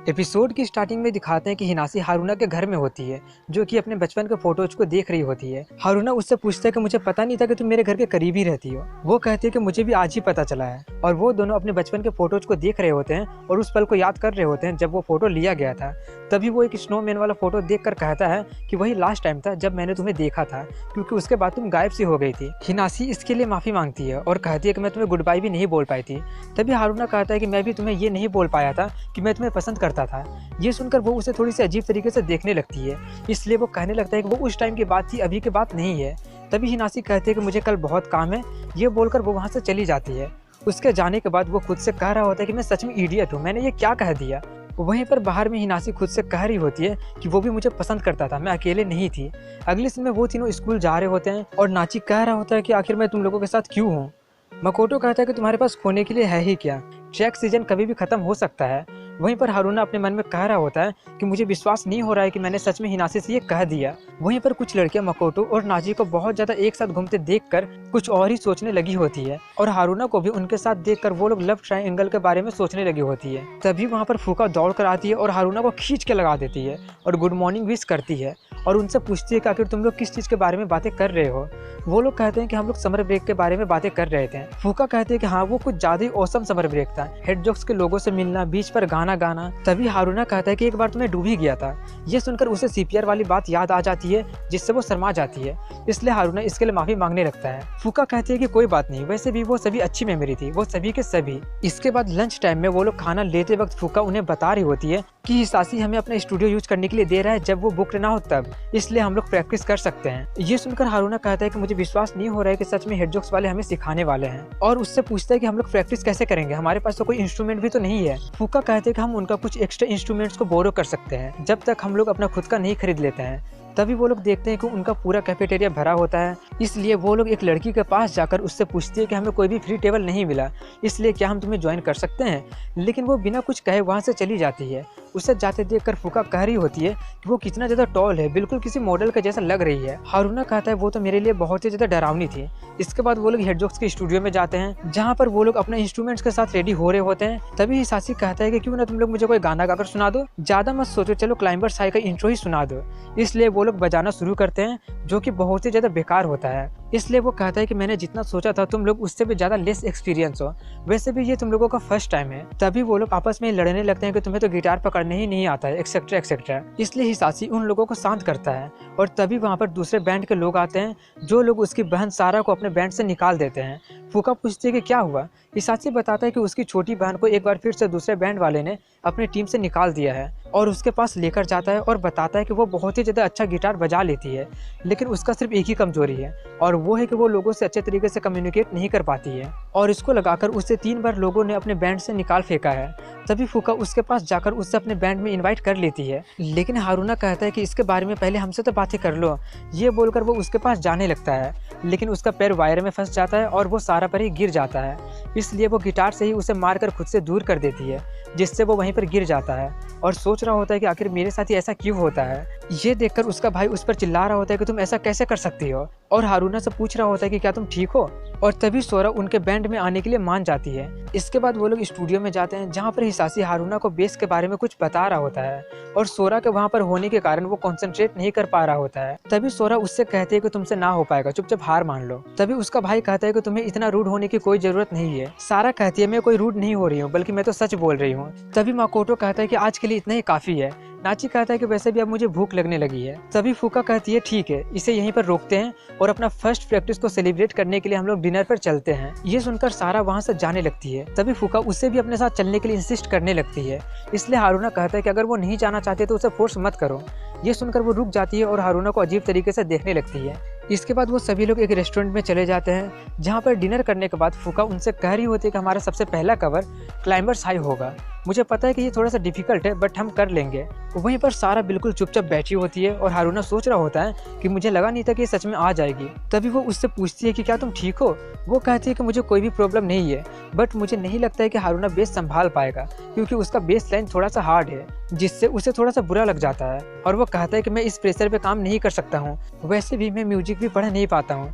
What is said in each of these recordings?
Episode की starting में दिखाते हैं कि हिनासी हारूना के घर में होती है, जो कि अपने बचपन के फोटोज को देख रही होती है। हारूना उससे पूछता है कि मुझे पता नहीं था कि तुम मेरे घर के करीब ही रहती हो। वो कहती है कि मुझे भी आज ही पता चला है। और वो दोनों अपने बचपन के फोटोज को देख रहे होते हैं और उस पल को याद कर रहे होते हैं जब वो फोटो लिया गया था। तभी वो एक स्नोमैन वाला फोटो देखकर कहता है कि वही लास्ट टाइम था जब मैंने तुम्हें देखा था, क्योंकि उसके बाद तुम गायब सी हो गई थी। हिनासी इसके लिए माफी मांगती है और कहती है कि मैं तुम्हें गुड बाय भी नहीं बोल पाई थी। तभी हारूना कहता है कि मैं भी तुम्हें ये नहीं बोल पाया था कि मैं तुम्हें पसंद करता था। ये सुनकर वो उसे थोड़ी सी अजीब तरीके से देखने लगती है, इसलिए वो कहने लगता है कि वो उस टाइम की बात थी, अभी की बात नहीं है। तभी हिनासी कहती है कि मुझे कल बहुत काम है। ये बोलकर वो वहाँ से चली जाती है। उसके जाने के बाद वो खुद से कह रहा होता है कि मैं सच में इडियट हूँ, मैंने ये क्या कह दिया। वहीं पर बाहर में हिनासी खुद से कह रही होती है कि वो भी मुझे पसंद करता था, मैं अकेले नहीं थी। अगले दिन में वो तीनों स्कूल जा रहे होते हैं और नाची कह रहा होता है कि आखिर मैं तुम लोगों के साथ क्यों हूँ। मकोटो कहता है कि तुम्हारे पास खोने के लिए है ही क्या, ट्रैक सीजन कभी भी खत्म हो सकता है। वहीं पर हारूना अपने मन में कह रहा होता है कि मुझे विश्वास नहीं हो रहा है कि मैंने सच में हिनासी से ये कह दिया। वहीं पर कुछ लड़कियां मकोटो और नाजी को बहुत ज्यादा एक साथ घूमते देखकर कुछ और ही सोचने लगी होती है और हारूना को भी उनके साथ देखकर वो लोग लव ट्रायंगल के बारे में सोचने लगी होती है। तभी वहाँ पर फूका दौड़ कर आती है और हारूना को खींच के लगा देती है और गुड मॉर्निंग विश करती है और उनसे पूछती है कि आखिर तुम लोग किस चीज़ के बारे में बातें कर रहे हो। वो लोग कहते हैं कि हम लोग समर ब्रेक के बारे में बातें कर रहे थे। फूका कहते हैं कि हाँ, वो कुछ ज्यादा ही औसम समर ब्रेक था, हेडजॉक्स के लोगों से मिलना, बीच पर गाना गाना। तभी हारूना कहता है कि एक बार तुम्हें डूब ही गया था। ये सुनकर उसे सीपीआर वाली बात याद आ जाती है, जिससे वो शर्मा जाती है, इसलिए हारूना इसके लिए माफी मांगने लगता है। फूका कहती है कि कोई बात नहीं, वैसे भी वो सभी अच्छी मेमोरी थी, वो सभी के सभी। इसके बाद लंच टाइम में वो लोग खाना लेते वक्त फूका उन्हें बता रही होती है कि हिसासी हमें अपना स्टूडियो यूज करने के लिए दे रहा है जब वो बुक ना हो तब, इसलिए हम लोग प्रैक्टिस कर सकते हैं। ये सुनकर हारूना कहता है कि मुझे विश्वास नहीं हो रहा है कि सच में हेडजॉक्स वाले हमें सिखाने वाले हैं, और उससे पूछता है कि हम लोग प्रैक्टिस कैसे करेंगे, हमारे पास तो कोई इंस्ट्रूमेंट भी तो नहीं है। फूका कहते हैं कि हम उनका कुछ एक्स्ट्रा इंस्ट्रूमेंट्स को बोरो कर सकते हैं जब तक हम लोग अपना खुद का नहीं खरीद लेते हैं। तभी वो लोग देखते हैं कि उनका पूरा कैफेटेरिया भरा होता है, इसलिए वो लोग एक लड़की के पास जाकर उससे पूछती है कि हमें कोई भी फ्री टेबल नहीं मिला, इसलिए क्या हम तुम्हें ज्वाइन कर सकते हैं। लेकिन वो बिना कुछ कहे वहाँ से चली जाती है। उसे जाते देखकर फूका कह रही होती है कि वो कितना ज़्यादा टॉल है, बिल्कुल किसी मॉडल का जैसा लग रही है। हारूना कहता है वो तो मेरे लिए बहुत ही ज़्यादा डरावनी थी। इसके बाद वो लोग हेडजॉक्स के स्टूडियो में जाते हैं, जहाँ पर वो लोग अपने इंस्ट्रूमेंट्स के साथ रेडी हो रहे होते हैं। तभी हिसासी कहता है कि क्यों ना तुम लोग मुझे कोई गाना गाकर सुना दो, ज़्यादा मत सोचो, चलो क्लाइंबर्स हाई का इंट्रो ही सुना दो। इसलिए वो लोग बजाना शुरू करते हैं, जो कि बहुत ही ज़्यादा बेकार होता है। इसलिए वो कहता है कि मैंने जितना सोचा था तुम लोग उससे भी ज़्यादा लेस एक्सपीरियंस हो, वैसे भी ये तुम लोगों का फर्स्ट टाइम है। तभी वो लोग आपस में लड़ने लगते हैं कि तुम्हें तो गिटार पकड़ने ही नहीं आता है, एक्सेट्रा एक्सेट्रा। इसलिए हिसासी उन लोगों को शांत करता है और तभी वहाँ पर दूसरे बैंड के लोग आते हैं, जो लोग उसकी बहन सारा को अपने बैंड से निकाल देते हैं। फूका पूछती है कि क्या हुआ। हिसासी बताता है कि उसकी छोटी बहन को एक बार फिर से दूसरे बैंड वाले ने अपनी टीम से निकाल दिया है और उसके पास लेकर जाता है और बताता है कि वो बहुत ही ज़्यादा अच्छा गिटार बजा लेती है, लेकिन उसका सिर्फ एक ही कमजोरी है और वो है कि वो लोगों से अच्छे तरीके से कम्युनिकेट नहीं कर पाती है, और इसको लगाकर उसे 3 बार लोगों ने अपने बैंड से निकाल फेंका है। तभी फूका उसके पास जाकर उससे अपने बैंड में इनवाइट कर लेती है, लेकिन हारूना कहता है कि इसके बारे में पहले हमसे तो बातें कर लो। ये बोलकर वो उसके पास जाने लगता है, लेकिन उसका पैर वायर में फंस जाता है और वो सारा पर ही गिर जाता है। इसलिए वो गिटार से ही उसे मारकर खुद से दूर कर देती है, जिससे वो वहीं पर गिर जाता है और सोच रहा होता है कि आखिर मेरे साथ ही ऐसा क्यों होता है। ये देखकर उसका भाई उस पर चिल्ला रहा होता है कि तुम ऐसा कैसे कर सकती हो, और हारूना से पूछ रहा होता है कि क्या तुम ठीक हो। और तभी सोरा उनके बैंड में आने के लिए मान जाती है। इसके बाद वो लोग स्टूडियो में जाते हैं, जहाँ पर हिसासी हारूना को बेस के बारे में कुछ बता रहा होता है और सोरा के वहाँ पर होने के कारण वो कॉन्सेंट्रेट नहीं कर पा रहा होता है। तभी सोरा उससे कहती है कि तुमसे ना हो पाएगा, चुपचाप हार मान लो। तभी उसका भाई कहता है कि तुम्हें इतना रूड होने की कोई जरूरत नहीं है। सारा कहती है मैं कोई रूड नहीं हो रही हूँ, बल्कि मैं तो सच बोल रही हूँ। तभी माकोटो कहता है कि आज के लिए इतना ही काफी है। नाची कहता है कि वैसे भी अब मुझे भूख लगने लगी है। तभी फूका कहती है ठीक है, इसे यहीं पर रोकते हैं और अपना फर्स्ट प्रैक्टिस को सेलिब्रेट करने के लिए हम लोग डिनर पर चलते हैं। ये सुनकर सारा वहाँ से जाने लगती है। तभी फूका उससे भी अपने साथ चलने के लिए इंसिस्ट करने लगती है, इसलिए हारूना कहता है कि अगर वो नहीं जाना चाहते तो उसे फोर्स मत करो। ये सुनकर वो रुक जाती है और हारूना को अजीब तरीके से देखने लगती है। इसके बाद वो सभी लोग एक रेस्टोरेंट में चले जाते हैं, जहाँ पर डिनर करने के बाद फूका उनसे कह रही होती है कि हमारा सबसे पहला कवर क्लाइंबर्स हाई होगा। मुझे पता है कि ये थोड़ा सा डिफिकल्ट है, बट हम कर लेंगे। वहीं पर सारा बिल्कुल चुपचाप बैठी होती है और हारूना सोच रहा होता है कि मुझे लगा नहीं था कि ये सच में आ जाएगी। तभी वो उससे पूछती है कि क्या तुम ठीक हो। वो कहती है कि मुझे कोई भी प्रॉब्लम नहीं है, बट मुझे नहीं लगता है कि हारूना बेस संभाल पाएगा, क्योंकि उसका बेस लाइन थोड़ा सा हार्ड है, जिससे उसे थोड़ा सा बुरा लग जाता है। और वो कहता है कि मैं इस प्रेशर पे काम नहीं कर सकता हूँ, वैसे भी मैं म्यूजिक भी पढ़ नहीं पाता हूँ।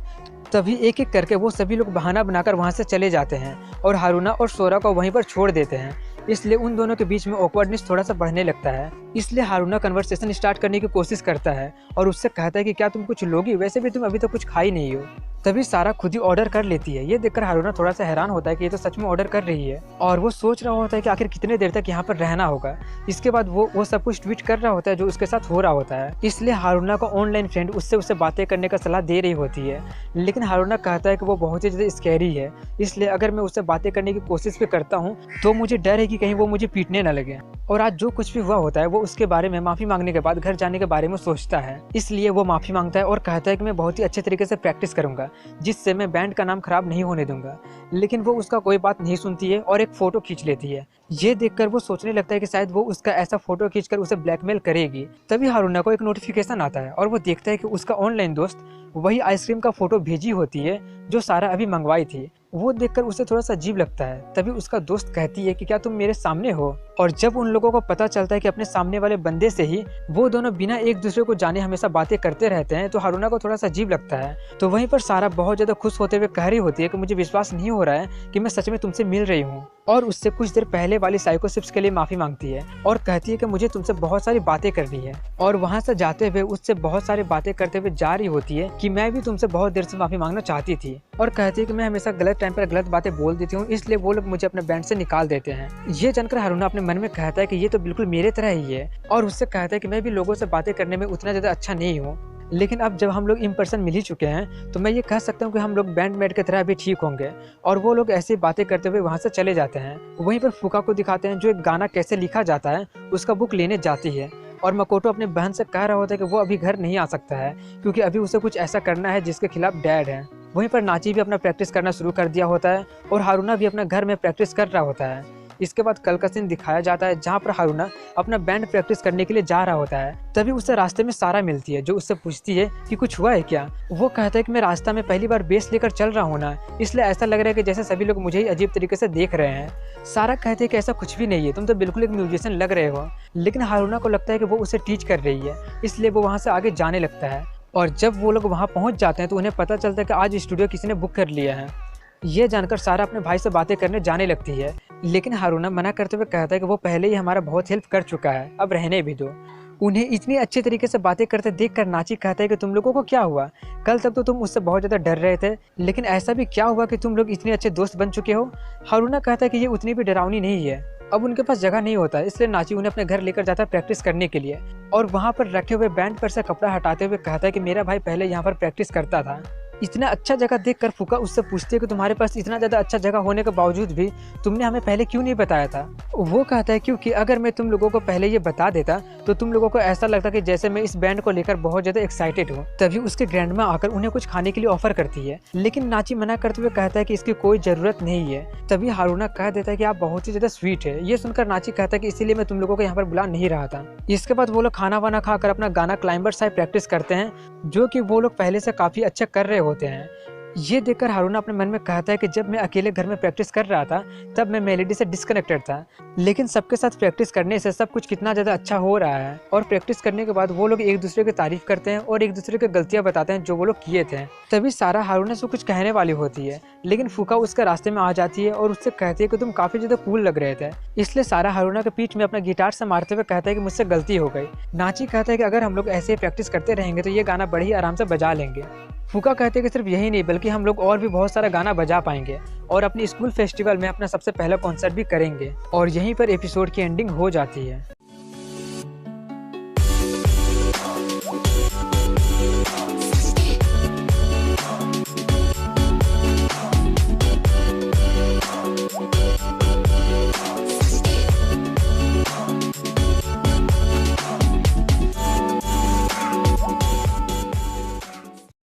तभी एक एक करके वो सभी लोग बहाना बनाकर वहाँ से चले जाते हैं और हारूना और सोरा को वहीं पर छोड़ देते हैं। इसलिए उन दोनों के बीच में ऑकवर्डनेस थोड़ा सा बढ़ने लगता है। इसलिए हारूना कन्वर्सेशन स्टार्ट करने की कोशिश करता है और उससे कहता है कि क्या तुम कुछ लोगी, वैसे भी तुम अभी तक कुछ खाई नहीं हो। तभी सारा खुद ही ऑर्डर कर लेती है। ये देखकर हारूना थोड़ा सा हैरान होता है कि ये तो सच में ऑर्डर कर रही है और वो सोच रहा होता है कि आखिर कितने देर तक यहाँ पर रहना होगा। इसके बाद वो सब कुछ ट्वीट कर रहा होता है जो उसके साथ हो रहा होता है। इसलिए हारूना का ऑनलाइन फ्रेंड उससे बातें करने का सलाह दे रही होती है, लेकिन हारूना कहता है कि वो बहुत ही ज़्यादा स्कैरी है, इसलिए अगर मैं उससे बातें करने की कोशिश भी करता हूँ तो मुझे डर है कि कहीं वो मुझे पीटने न लगे। और आज जो कुछ भी हुआ होता है वो उसके बारे में माफ़ी मांगने के बाद घर जाने के बारे में सोचता है। इसलिए वो माफ़ी मांगता है और कहता है कि मैं बहुत ही अच्छे तरीके से प्रैक्टिस करूंगा जिससे मैं बैंड का नाम खराब नहीं होने दूंगा। लेकिन वो उसका कोई बात नहीं सुनती है और एक फ़ोटो खींच लेती है। ये देखकर वो सोचने लगता है कि शायद वो उसका ऐसा फ़ोटो खींचकर उसे ब्लैकमेल करेगी। तभी हारूना को एक नोटिफिकेशन आता है और वो देखता है कि उसका ऑनलाइन दोस्त वही आइसक्रीम का फ़ोटो भेजी होती है जो सारा अभी मंगवाई थी। वो देखकर उसे थोड़ा सा अजीब लगता है। तभी उसका दोस्त कहती है कि क्या तुम मेरे सामने हो। और जब उन लोगों को पता चलता है कि अपने सामने वाले बंदे से ही वो दोनों बिना एक दूसरे को जाने हमेशा बातें करते रहते हैं तो हारूना को थोड़ा सा अजीब लगता है। तो वहीं पर सारा बहुत ज़्यादा खुश होते हुए कह रही होती है कि मुझे विश्वास नहीं हो रहा है कि मैं सच में तुमसे मिल रही हूँ, और उससे कुछ देर पहले वाली साइकोसिप्स के लिए माफ़ी मांगती है और कहती है कि मुझे तुमसे बहुत सारी बातें करनी है। और वहाँ से जाते हुए उससे बहुत सारी बातें करते हुए जा रही होती है कि मैं भी तुमसे बहुत देर से माफ़ी मांगना चाहती थी, और कहती है कि मैं हमेशा गलत टाइम पर गलत बातें बोल देती हूँ, इसलिए वो लोग मुझे अपने बैंड से निकाल देते हैं। ये जानकर हारूना अपने मन में कहता है कि ये तो बिल्कुल मेरे तरह ही है, और उससे कहता है कि मैं भी लोगों से बातें करने में उतना ज़्यादा अच्छा नहीं हूँ, लेकिन अब जब हम लोग इन पर्सन मिल ही चुके हैं तो मैं ये कह सकता हूँ कि हम लोग बैंडमेट की तरह भी ठीक होंगे। और वो लोग ऐसी बातें करते हुए वहाँ से चले जाते हैं। वहीं पर फुका को दिखाते हैं जो एक गाना कैसे लिखा जाता है उसका बुक लेने जाती है, और मकोटो अपने बहन से कह रहा होता है कि वो अभी घर नहीं आ सकता है क्योंकि अभी उसे कुछ ऐसा करना है जिसके खिलाफ डैड है। वहीं पर नाची भी अपना प्रैक्टिस करना शुरू कर दिया होता है और हारूना भी अपना घर में प्रैक्टिस कर रहा होता है। इसके बाद कल का सीन दिखाया जाता है जहाँ पर हारूना अपना बैंड प्रैक्टिस करने के लिए जा रहा होता है। तभी उसे रास्ते में सारा मिलती है जो उससे पूछती है कि कुछ हुआ है क्या। वो कहता है कि मैं रास्ता में पहली बार बेस लेकर चल रहा हूँ ना, इसलिए ऐसा लग रहा है कि जैसे सभी लोग मुझे ही अजीब तरीके से देख रहे हैं। सारा कहते हैं कि ऐसा कुछ भी नहीं है, तुम तो बिल्कुल एक म्यूजिशियन लग रहे हो। लेकिन हारूना को लगता है कि वो उसे टीच कर रही है, इसलिए वो वहाँ से आगे जाने लगता है। और जब वो लोग वहाँ पहुँच जाते हैं तो उन्हें पता चलता है कि आज स्टूडियो किसी ने बुक कर लिया है। ये जानकर सारा अपने भाई से बातें करने जाने लगती है, लेकिन हारूना मना करते हुए कहता है कि वो पहले ही हमारा बहुत हेल्प कर चुका है, अब रहने भी दो। उन्हें इतनी अच्छे तरीके से बातें करते देखकर नाची कहता है कि तुम लोगों को क्या हुआ, कल तक तो तुम उससे बहुत ज़्यादा डर रहे थे, लेकिन ऐसा भी क्या हुआ कि तुम लोग इतने अच्छे दोस्त बन चुके हो। हारूना कहता है कि ये उतनी भी डरावनी नहीं है, अब उनके पास जगह नहीं होता है, इसलिए नाची उन्हें अपने घर लेकर जाता है प्रैक्टिस करने के लिए। और वहाँ पर रखे हुए बैंड पर से कपड़ा हटाते हुए कहता है कि मेरा भाई पहले यहाँ पर प्रैक्टिस करता था। इतना अच्छा जगह देखकर फुका उससे पूछती है कि तुम्हारे पास इतना ज़्यादा अच्छा जगह होने के बावजूद भी तुमने हमें पहले क्यों नहीं बताया था। वो कहता है क्योंकि अगर मैं तुम लोगों को पहले ये बता देता तो तुम लोगों को ऐसा लगता कि जैसे मैं इस बैंड को लेकर बहुत ज़्यादा एक्साइटेड हूँ। तभी उसके ग्रैंडमा आकर उन्हें कुछ खाने के लिए ऑफर करती है, लेकिन नाची मना करते हुए कहता है कि इसकी कोई ज़रूरत नहीं है। तभी हारूना कह देता है कि आप बहुत ही ज़्यादा स्वीट है। ये सुनकर नाची कहता है कि इसीलिए मैं तुम लोगों को यहाँ पर बुला नहीं रहा था। इसके बाद वो लोग खाना वाना खाकर अपना गाना क्लाइंबर साइड प्रैक्टिस करते हैं, जो कि वो लोग पहले से काफ़ी अच्छा कर रहे होते हैं। ये देखकर हारूना अपने मन में कहता है कि जब मैं अकेले घर में प्रैक्टिस कर रहा था तब मैं मेलेडी से डिस्कनेक्टेड था, लेकिन सबके साथ प्रैक्टिस करने से सब कुछ कितना ज़्यादा अच्छा हो रहा है। और प्रैक्टिस करने के बाद वो लोग एक दूसरे की तारीफ करते हैं और एक दूसरे की गलतियां बताते हैं जो वो लोग किए थे। तभी सारा हारूना से कुछ कहने वाली होती है, लेकिन फुका उसके रास्ते में आ जाती है और उससे कहती है कि तुम काफ़ी ज़्यादा कूल लग रहे थे। इसलिए सारा हारूना के पीठ में अपना गिटार से मारते हुए कहता है कि मुझसे गलती हो गई। नाची कहता है कि अगर हम लोग ऐसे ही प्रैक्टिस करते रहेंगे तो ये गाना बड़े ही आराम से बजा लेंगे। फुका कहते हैं कि सिर्फ यही नहीं बल्कि हम लोग और भी बहुत सारा गाना बजा पाएंगे और अपनी स्कूल फेस्टिवल में अपना सबसे पहला कॉन्सर्ट भी करेंगे। और यहीं पर एपिसोड की एंडिंग हो जाती है।